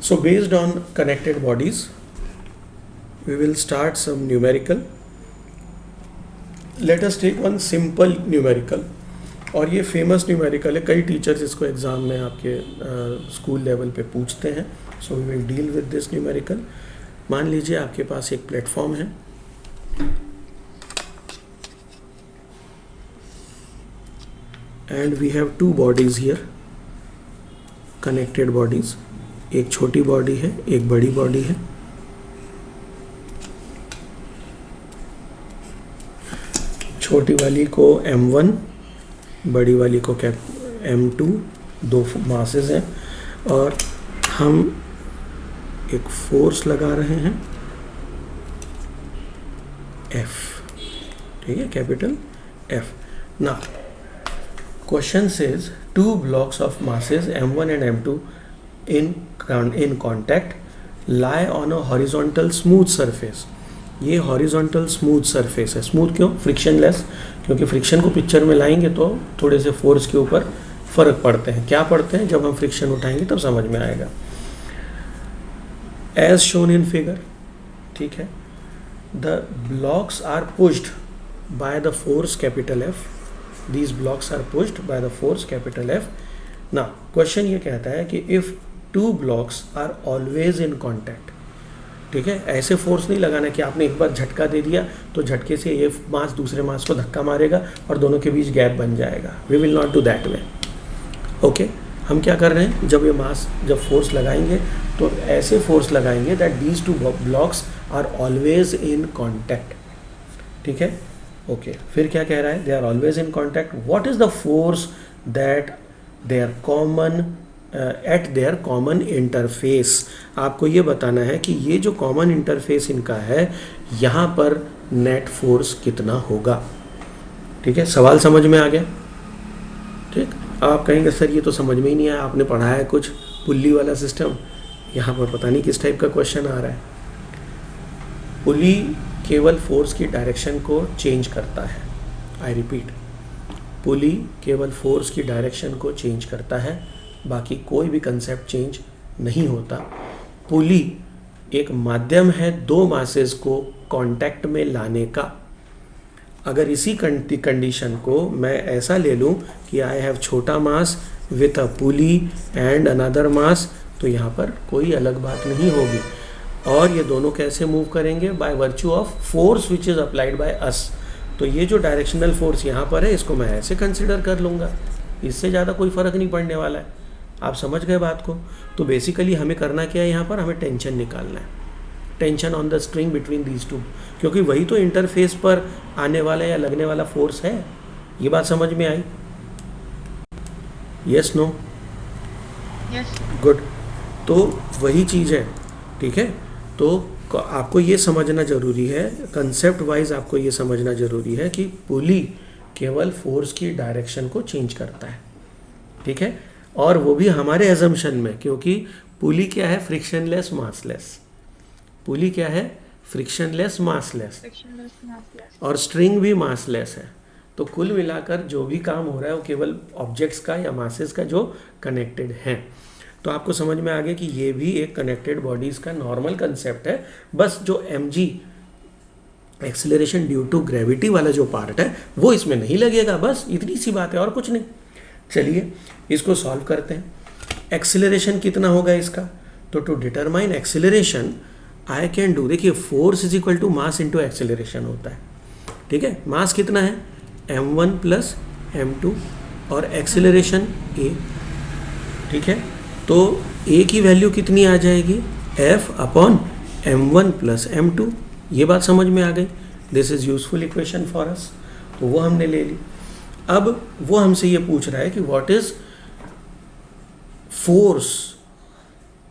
So based on connected bodies, we will start some numerical. Let us take one simple numerical. और ये famous numerical है, कई teachers इसको exam में आपके स्कूल लेवल पे पूछते हैं. So we will deal with this numerical. मान लीजिए आपके पास एक प्लेटफॉर्म है and we have two bodies here, connected bodies. एक छोटी बॉडी है, एक बड़ी बॉडी है. छोटी वाली को M1, बड़ी वाली को क्या M2, दो मासेस हैं और हम एक फोर्स लगा रहे हैं F. ठीक है, कैपिटल F. ना question says two blocks of masses M1 and M2 in contact lie on a horizontal smooth surface. ये हॉरिजॉन्टल स्मूथ सरफेस है. स्मूथ क्यों? फ्रिक्शनलेस, क्योंकि फ्रिक्शन को पिक्चर में लाएंगे तो थोड़े से फोर्स के ऊपर फर्क पड़ते हैं. क्या पड़ते हैं? जब हम फ्रिक्शन उठाएंगे तब समझ में आएगा. As shown in figure. ठीक है, the blocks are pushed by the force capital F. These blocks are pushed by the force capital F. ना क्वेश्चन ये कहता है कि if two blocks are always in contact. ठीक है, ऐसे फोर्स नहीं लगाना कि आपने एक बार झटका दे दिया तो झटके से ये मास दूसरे मास को धक्का मारेगा और दोनों के बीच गैप बन जाएगा. We will not do that way. Okay, हम क्या कर रहे हैं, जब फोर्स लगाएंगे तो ऐसे फोर्स लगाएंगे that these two blocks are always in contact. ठीक है, ओके. फिर क्या कह रहा है? They are always in contact. What is the force that they are common at their common interface. आपको ये बताना है कि ये जो कॉमन इंटरफेस इनका है यहाँ पर नेट फोर्स कितना होगा. ठीक है, सवाल समझ में आ गया? ठीक. आप कहेंगे सर ये तो समझ में ही नहीं आया, आपने पढ़ा है कुछ पुल्ली वाला सिस्टम, यहाँ पर पता नहीं किस टाइप का क्वेश्चन आ रहा है. पुली केवल फोर्स की डायरेक्शन को चेंज करता है. आई रिपीट, पुली केवल फोर्स की डायरेक्शन को चेंज करता है, बाकी कोई भी कंसेप्ट चेंज नहीं होता. पुली एक माध्यम है दो मासेस को कांटेक्ट में लाने का. अगर इसी कंडीशन को मैं ऐसा ले लूँ कि आई हैव छोटा mass with a pulley and another mass, तो यहाँ पर कोई अलग बात नहीं होगी. और ये दोनों कैसे मूव करेंगे? By virtue of force which is applied by us. तो ये जो डायरेक्शनल फोर्स यहाँ पर है इसको मैं ऐसे कंसिडर कर लूँगा, इससे ज़्यादा कोई फ़र्क नहीं पड़ने वाला है. आप समझ गए बात को? तो बेसिकली हमें करना क्या है, यहाँ पर हमें टेंशन निकालना है. Tension on the string between these two, क्योंकि वही तो इंटरफेस पर आने वाला या लगने वाला फोर्स है. ये बात समझ में आई? Yes, no? यस. गुड. तो वही चीज़ है. ठीक है, तो आपको ये समझना ज़रूरी है, कंसेप्ट वाइज आपको ये समझना ज़रूरी है कि पुली केवल फोर्स की डायरेक्शन को चेंज करता है. ठीक है, और वो भी हमारे एजम्पशन में, क्योंकि पुली क्या है? Frictionless massless. पुली क्या है? Frictionless massless. और स्ट्रिंग भी मासलेस है. तो कुल मिलाकर जो भी काम हो रहा है वो केवल ऑब्जेक्ट्स का या मासेस का जो कनेक्टेड हैं. तो आपको समझ में आ गया कि ये भी एक कनेक्टेड बॉडीज़ का नॉर्मल कंसेप्ट है. बस जो mg acceleration due to gravity वाला जो पार्ट है वो इसमें नहीं लगेगा. बस इतनी सी बात है और कुछ नहीं. चलिए इसको सॉल्व करते हैं. एक्सेलरेशन कितना होगा इसका? तो to determine acceleration I can do, देखिए force is equal to mass into acceleration होता है. ठीक है, मास कितना है? m1 प्लस m2 और एक्सेलरेशन a. ठीक है, तो a की वैल्यू कितनी आ जाएगी? f upon m1 plus m2. ये बात समझ में आ गई. This is useful equation for us. तो वो हमने ले ली. अब वो हमसे ये पूछ रहा है कि what is force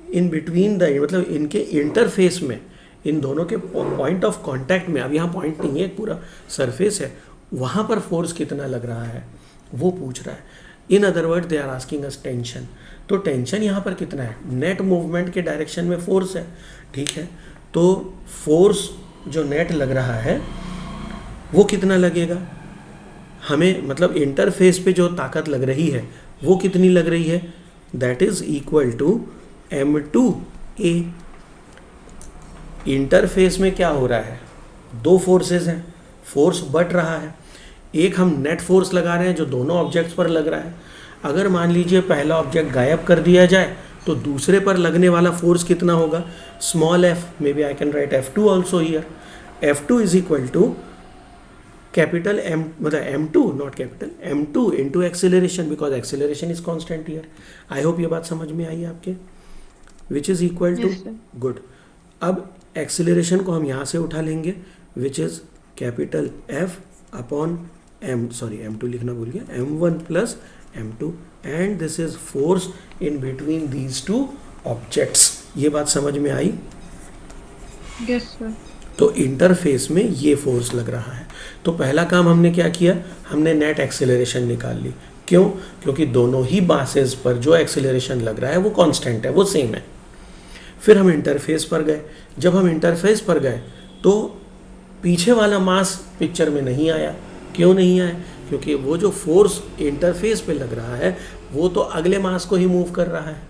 in between the, मतलब इनके इंटरफेस में, इन दोनों के पॉइंट ऑफ कांटेक्ट में. अब यहाँ पॉइंट नहीं है, एक पूरा सरफेस है, वहाँ पर फोर्स कितना लग रहा है वो पूछ रहा है. In other word they are asking us tension. तो टेंशन यहाँ पर कितना है? नेट मूवमेंट के डायरेक्शन में फोर्स है. ठीक है, तो फोर्स जो नेट लग रहा है वो कितना लगेगा हमें, मतलब इंटरफेस पे जो ताकत लग रही है वो कितनी लग रही है? That is equal to m2 a. Interface में क्या हो रहा है, दो फोर्सेस हैं, फोर्स बढ़ रहा है। एक हम नेट फोर्स लगा रहे हैं जो दोनों ऑब्जेक्ट्स पर लग रहा है। अगर मान लीजिए पहला ऑब्जेक्ट गायब कर दिया जाए तो दूसरे पर लगने वाला फोर्स कितना होगा, small F, may be I can write F2 also here. F2 is equal to capital M, मतलब M2 not capital M2 into acceleration, because acceleration is constant here. I hope ये बात समझ में आई आपके, which is equal to, Yes, sir. Good. अब acceleration को हम यहाँ से उठा लेंगे, which is capital F upon M2 लिखना भूल गया, M1 plus M2, and this is force in between these two objects. ये बात समझ में आई? Yes, sir. तो इंटरफेस में ये फोर्स लग रहा है। तो पहला काम हमने क्या किया, हमने नेट एक्सेलरेशन निकाल ली। क्यों? क्योंकि दोनों ही बासेस पर जो एक्सेलरेशन लग रहा है वो कांस्टेंट है, वो सेम है। फिर हम इंटरफेस पर गए। जब हम इंटरफेस पर गए तो पीछे वाला मास पिक्चर में नहीं आया। क्यों नहीं आया? क्योंकि वो जो फोर्स इंटरफेस पे लग रहा है वो तो अगले मास को ही मूव कर रहा है।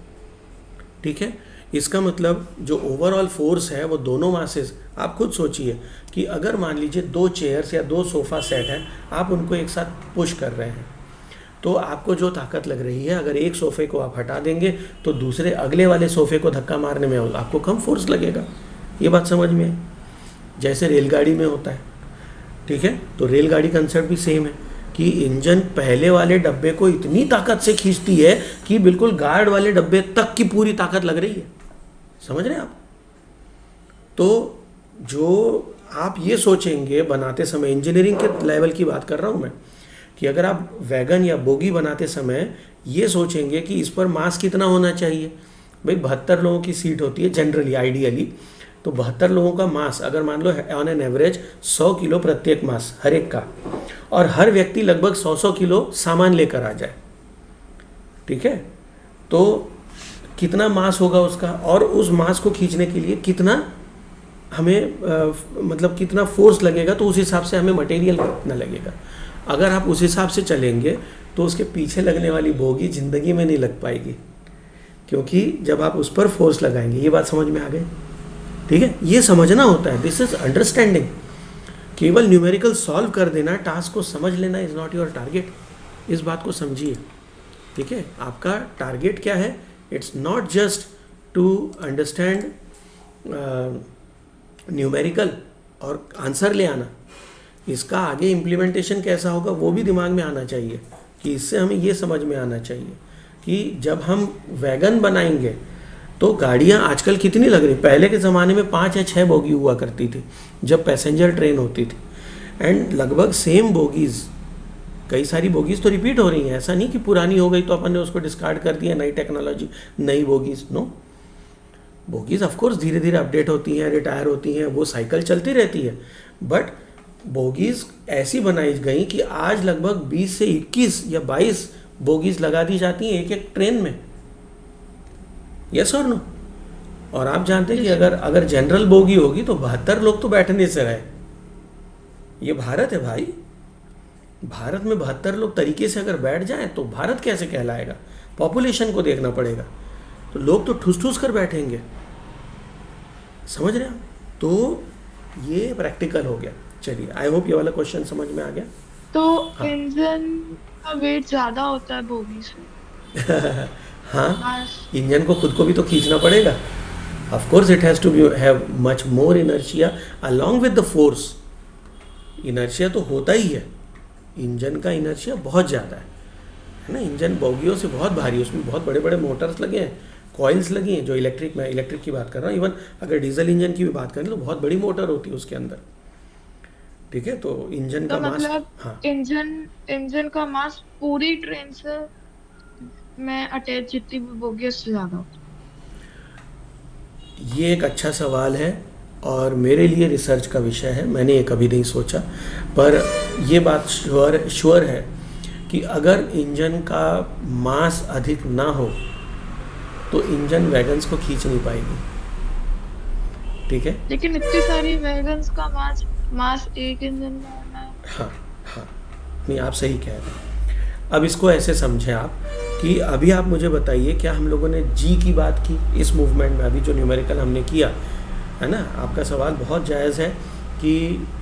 ठीक है, इसका मतलब जो ओवरऑल फोर्स है वो दोनों मासेस, आप खुद सोचिए कि अगर मान लीजिए दो चेयर्स या दो सोफ़ा सेट हैं, आप उनको एक साथ पुश कर रहे हैं, तो आपको जो ताकत लग रही है, अगर एक सोफ़े को आप हटा देंगे तो दूसरे अगले वाले सोफ़े को धक्का मारने में आपको कम फोर्स लगेगा। ये बात समझ में आई? जैसे रेलगाड़ी में होता है, ठीक है, तो रेलगाड़ी कंसेप्ट भी सेम है कि इंजन पहले वाले डब्बे को इतनी ताकत से खींचती है कि बिल्कुल गार्ड वाले डब्बे तक की पूरी ताकत लग रही है। समझ रहे हैं आप? तो जो आप ये सोचेंगे बनाते समय, इंजीनियरिंग के लेवल की बात कर रहा हूँ मैं, कि अगर आप वैगन या बोगी बनाते समय ये सोचेंगे कि इस पर मास कितना होना चाहिए, भाई 72 लोगों की सीट होती है जनरली, आइडियली, तो 72 लोगों का मास अगर मान लो ऑन एन एवरेज 100 किलो प्रत्येक मास हर एक का, और हर व्यक्ति लगभग 100 किलो सामान लेकर आ जाए, ठीक है, तो कितना मास होगा उसका, और उस मास को खींचने के लिए कितना हमें मतलब कितना फोर्स लगेगा, तो उस हिसाब से हमें मटेरियल कितना लगेगा। अगर आप उस हिसाब से चलेंगे तो उसके पीछे लगने वाली बोगी ज़िंदगी में नहीं लग पाएगी, क्योंकि जब आप उस पर फोर्स लगाएंगे। ये बात समझ में आ गई? ठीक है, ये समझना होता है, दिस इज अंडरस्टैंडिंग। केवल न्यूमेरिकल सॉल्व कर देना, टास्क को समझ लेना इज़ नॉट योर टारगेट। इस बात को समझिए, ठीक है। आपका टारगेट क्या है? It's not just to understand numerical और आंसर ले आना, इसका आगे इम्प्लीमेंटेशन कैसा होगा वो भी दिमाग में आना चाहिए, कि इससे हमें ये समझ में आना चाहिए कि जब हम वैगन बनाएंगे तो गाड़ियाँ आजकल कितनी लग रही, पहले के ज़माने में 5 या 6 बोगी हुआ करती थी जब पैसेंजर ट्रेन होती थी, एंड लगभग सेम बोगीज़, कई सारी बोगीज़ तो रिपीट हो रही हैं। ऐसा नहीं कि पुरानी हो गई तो अपन ने उसको डिस्कार्ड कर दिया, नई टेक्नोलॉजी नई बोगीज़, नो, बोगीज़ ऑफकोर्स धीरे धीरे अपडेट होती हैं, रिटायर होती हैं, वो साइकिल चलती रहती है, बट बोगीज़ ऐसी बनाई गई कि आज लगभग 20 से 21 या 22 बोगीज़ लगा दी जाती हैं एक एक ट्रेन में। यस और नो? और आप जानते हैं कि अगर जनरल बोगी होगी तो 72 लोग तो बैठने से रहे। ये भारत है भाई, भारत में 72 लोग तरीके से अगर बैठ जाएं तो भारत कैसे कहलाएगा? पॉपुलेशन को देखना पड़ेगा, तो लोग तो ठूस ठूस कर बैठेंगे। समझ रहे हैं आप? तो ये प्रैक्टिकल हो गया। चलिए, आई होप ये वाला क्वेश्चन समझ में आ गया। तो हाँ। इंजन का वेट ज्यादा होता है बोगी से। हाँ, मास इंजन को खुद को भी तो खींचना पड़ेगा। Of course it has to be have much more inertia along with the force. Inertia तो होता ही है, इंजन का इनर्शिया बहुत ज़्यादा है ना। इंजन बोगियों से बहुत भारी है, उसमें बहुत बड़े बड़े मोटर्स लगे हैं, कॉइल्स लगी हैं, जो इलेक्ट्रिक, मैं इलेक्ट्रिक की बात कर रहा हूँ। इवन अगर डीजल इंजन की भी बात करें तो बहुत बड़ी मोटर होती है उसके अंदर, ठीक है। तो इंजन तो का मास, मतलब हाँ, इंजन का मास पूरी ट्रेन से में अटैच जितनी भी बोगी है उससे ज्यादा होता ये एक अच्छा सवाल है और मेरे लिए रिसर्च का विषय है। मैंने ये कभी नहीं सोचा, पर ये बात श्योर है कि अगर इंजन का मास अधिक ना हो तो इंजन वैगन्स को खींच नहीं पाएगी, ठीक है। है। लेकिन इतनी सारी वैगन्स का मास एक इंजन में होना है। हाँ हाँ, नहीं आप सही कह रहे हैं। अब इसको ऐसे समझें आप कि अभी आप मुझे बताइए, क्या हम लोगों ने जी की बात की इस मूवमेंट में, अभी जो न्यूमेरिकल हमने किया है ना? आपका सवाल बहुत जायज़ है कि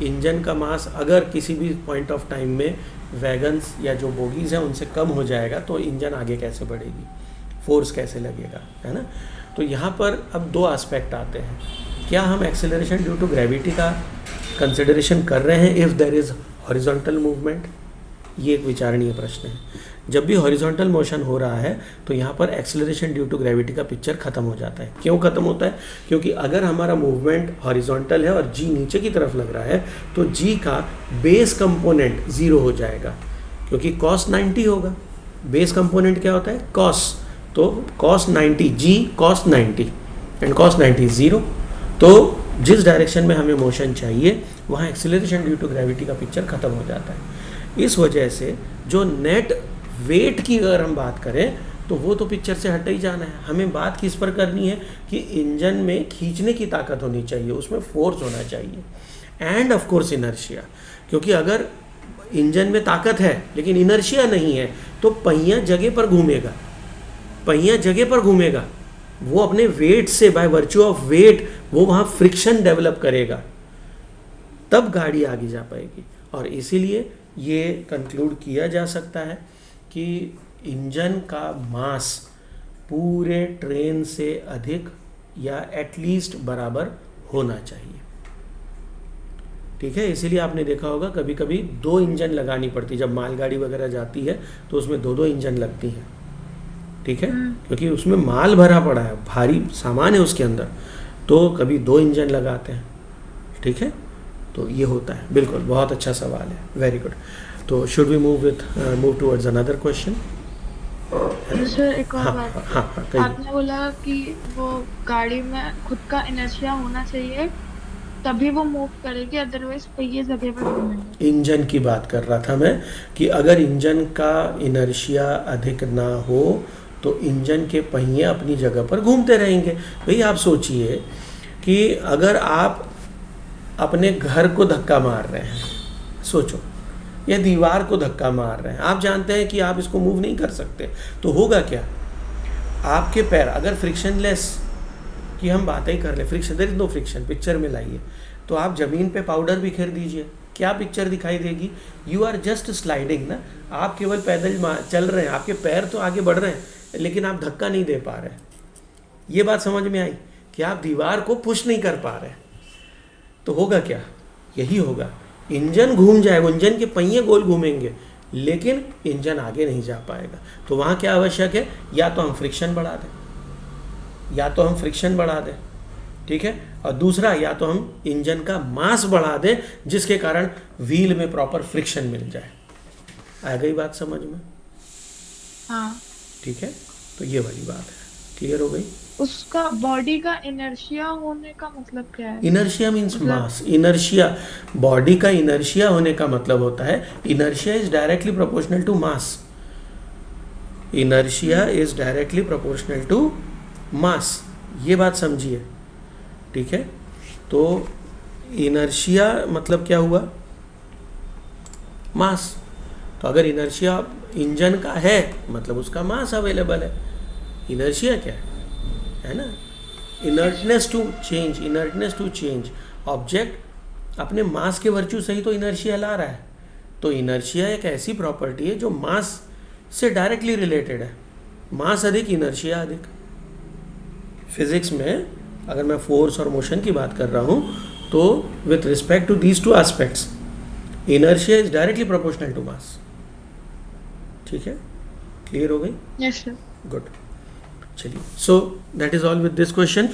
इंजन का मास अगर किसी भी पॉइंट ऑफ टाइम में वैगन्स या जो बोगीज़ हैं उनसे कम हो जाएगा तो इंजन आगे कैसे बढ़ेगी, फोर्स कैसे लगेगा, है ना? तो यहाँ पर अब दो एस्पेक्ट आते हैं। क्या हम एक्सेलरेशन ड्यू टू ग्रेविटी का कंसिडरेशन कर रहे हैं if there is horizontal movement? ये एक विचारणीय प्रश्न है। जब भी हॉरिजॉन्टल मोशन हो रहा है तो यहाँ पर एक्सेलरेशन ड्यू टू ग्रेविटी का पिक्चर खत्म हो जाता है। क्यों खत्म होता है? क्योंकि अगर हमारा मूवमेंट हॉरिजॉन्टल है और जी नीचे की तरफ लग रहा है तो जी का बेस कंपोनेंट ज़ीरो हो जाएगा, क्योंकि कॉस 90 होगा। बेस कंपोनेंट क्या होता है? कॉस। तो cos 90, g cos 90 and cos 90 zero. तो जिस डायरेक्शन में हमें मोशन चाहिए वहाँ एक्सेलरेशन ड्यू टू ग्रेविटी का पिक्चर खत्म हो जाता है। इस वजह से जो नेट वेट की अगर हम बात करें तो वो तो पिक्चर से हट ही जाना है। हमें बात किस पर करनी है कि इंजन में खींचने की ताकत होनी चाहिए, उसमें फोर्स होना चाहिए एंड ऑफ कोर्स इनर्शिया। क्योंकि अगर इंजन में ताकत है लेकिन इनर्शिया नहीं है तो पहिया जगह पर घूमेगा, पहिया जगह पर घूमेगा, वो अपने वेट से, बाय वर्च्यू ऑफ वेट, वो वहाँ फ्रिक्शन डेवलप करेगा, तब गाड़ी आगे जा पाएगी। और इसीलिए ये कंक्लूड किया जा सकता है कि इंजन का मास पूरे ट्रेन से अधिक या एटलीस्ट बराबर होना चाहिए। ठीक है, इसीलिए आपने देखा होगा कभी कभी दो इंजन लगानी पड़ती, जब मालगाड़ी वगैरह जाती है तो उसमें दो दो इंजन लगती हैं। ठीक है, क्योंकि उसमें माल भरा पड़ा है, भारी सामान है उसके अंदर, तो कभी दो इंजन लगाते हैं। ठीक है, तो ये होता है। बिल्कुल, बहुत अच्छा सवाल है, वेरी गुड। तो should we move towards another question? Sir एक और बात, कहिए। आपने बोला कि वो गाड़ी में खुद का इनर्शिया होना चाहिए तभी वो मूव करेगी, अदरवाइज पहिए जगह पर घूमेंगे। इंजन की बात कर रहा था मैं कि अगर इंजन का इनर्शिया अधिक ना हो तो इंजन के पहिए अपनी जगह पर घूमते रहेंगे। भाई आप सोचिए कि अगर आप अपने घर को धक्का मार रहे हैं, सोचो, या दीवार को धक्का मार रहे हैं, आप जानते हैं कि आप इसको मूव नहीं कर सकते, तो होगा क्या? आपके पैर अगर फ्रिक्शनलेस की हम बातें ही कर ले, friction, there is no friction, picture में लाइए, तो आप ज़मीन पे पाउडर बिखेर दीजिए, क्या पिक्चर दिखाई देगी? यू आर जस्ट स्लाइडिंग ना, आप केवल पैदल चल रहे हैं, आपके पैर तो आगे बढ़ रहे हैं लेकिन आप धक्का नहीं दे पा रहे। ये बात समझ में आई कि आप दीवार को पुश नहीं कर पा रहे, तो होगा क्या? यही होगा, इंजन घूम जाएगा, इंजन के पहिए गोल घूमेंगे लेकिन इंजन आगे नहीं जा पाएगा। तो वहाँ क्या आवश्यक है? या तो हम फ्रिक्शन बढ़ा दें, ठीक है, और दूसरा या तो हम इंजन का मास बढ़ा दें जिसके कारण व्हील में प्रॉपर फ्रिक्शन मिल जाए। आ गई बात समझ में? हाँ, ठीक है, तो ये वाली बात है, क्लियर हो गई? उसका बॉडी का इनर्शिया होने का मतलब क्या है? Inertia means mass. Inertia, body का इनर्शिया होने का मतलब होता है, inertia is directly proportional to mass. Inertia is directly proportional to mass, ये बात समझिए। ठीक है, तो इनर्शिया मतलब क्या हुआ? मास। तो अगर इनर्शिया इंजन का है मतलब उसका मास अवेलेबल है। इनर्शिया क्या है ना? Inertness to change. ऑब्जेक्ट अपने मास के वर्च्यू से ही तो इनर्शिया ला रहा है। तो इनर्शिया एक ऐसी प्रॉपर्टी है जो मास से डायरेक्टली रिलेटेड है। मास अधिक, इनर्शिया अधिक। फिजिक्स में अगर मैं फोर्स और मोशन की बात कर रहा हूँ तो with respect to these two aspects, inertia is directly proportional to mass. ठीक है, क्लियर हो गई? Yes sir. गुड, चलिए, so that is all with this question.